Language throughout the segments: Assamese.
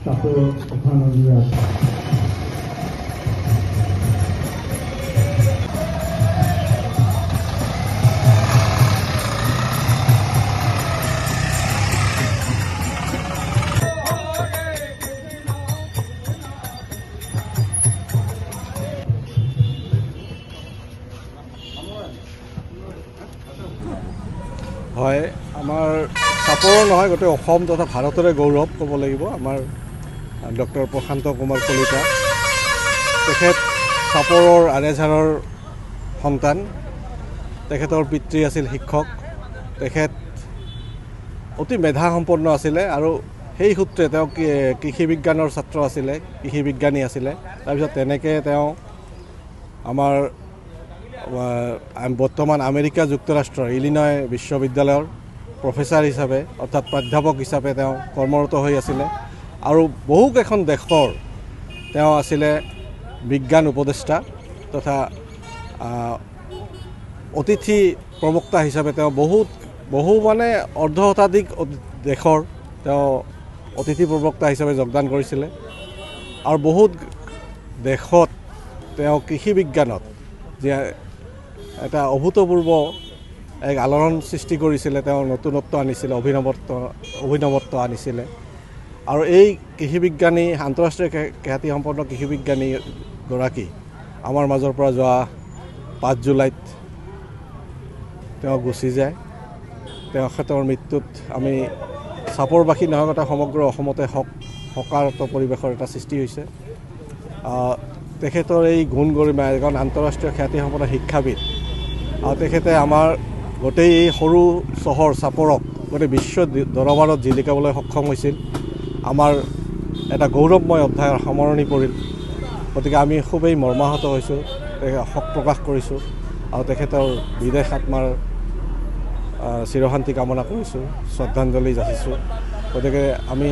চাপৰ মহানদীৰ হয়, আমাৰ চাপৰৰ নহয় গোটেই অসম তথা ভাৰতৰে গৌৰৱ ক'ব লাগিব আমাৰ ডক্টৰ প্ৰশান্ত কুমাৰ কলিতা। তেখেত চাপৰৰ আৰেঝাৰৰ সন্তান। তেখেতৰ পিতৃ আছিল শিক্ষক। তেখেত অতি মেধাসম্পন্ন আছিলে আৰু সেই সূত্ৰে তেওঁ কৃষি বিজ্ঞানৰ ছাত্ৰ আছিলে, কৃষি বিজ্ঞানী আছিলে। তাৰপিছত তেনেকৈ তেওঁ আমাৰ বৰ্তমান আমেৰিকা যুক্তৰাষ্ট্ৰৰ ইলিনয় বিশ্ববিদ্যালয়ৰ প্ৰফেচাৰ হিচাপে অৰ্থাৎ প্ৰাধ্যাপক হিচাপে তেওঁ কৰ্মৰত হৈ আছিলে আৰু বহুকেইখন দেশৰ তেওঁ আছিলে বিজ্ঞান উপদেষ্টা তথা অতিথি প্ৰবক্তা হিচাপে তেওঁ বহু মানে অৰ্ধ শতাধিক দেশৰ তেওঁ অতিথি প্ৰবক্তা হিচাপে যোগদান কৰিছিলে আৰু বহুত দেশত তেওঁ কৃষি বিজ্ঞানত যে এটা অভূতপূৰ্ব এক আলোড়ন সৃষ্টি কৰিছিলে। তেওঁ নতুনত্ব আনিছিলে, অভিনৱত্ব আনিছিলে আৰু এই কৃষি বিজ্ঞানী আন্তঃৰাষ্ট্ৰীয় খ্যাতিসম্পন্ন কৃষি বিজ্ঞানীগৰাকী আমাৰ মাজৰ পৰা যোৱা 5 জুলাইত তেওঁ গুচি যায়। তেখেতৰ মৃত্যুত আমি চাপৰবাসী নহয় এটা সমগ্ৰ অসমতে শোকাৰত পৰিৱেশৰ এটা সৃষ্টি হৈছে। তেখেতৰ এই গুণ গৰিমা এজন আন্তঃৰাষ্ট্ৰীয় খ্যাতিসম্পন্ন শিক্ষাবিদ আৰু তেখেতে আমাৰ গোটেই এই সৰু চহৰ চাপৰক গোটেই বিশ্ব দৰবাৰত জিলিকাবলৈ সক্ষম হৈছিল। আমাৰ এটা গৌৰৱময় অধ্যায়ৰ সামৰণি পৰিল। গতিকে আমি খুবেই মৰ্মাহত হৈছোঁ, শোক প্ৰকাশ কৰিছোঁ আৰু তেখেতৰ বিদেশ আত্মাৰ চিৰশান্তি কামনা কৰিছোঁ, শ্ৰদ্ধাঞ্জলি যাচিছোঁ। গতিকে আমি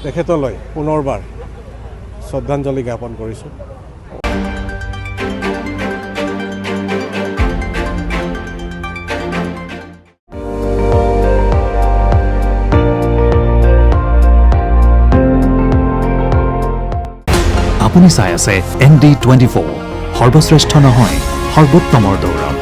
তেখেতলৈ পুনৰবাৰ শ্ৰদ্ধাঞ্জলি জ্ঞাপন কৰিছোঁ। আপুনি চাই আছে ND24, সৰ্বশ্ৰেষ্ঠ নহয় সৰ্বোত্তমৰ দৌৰ।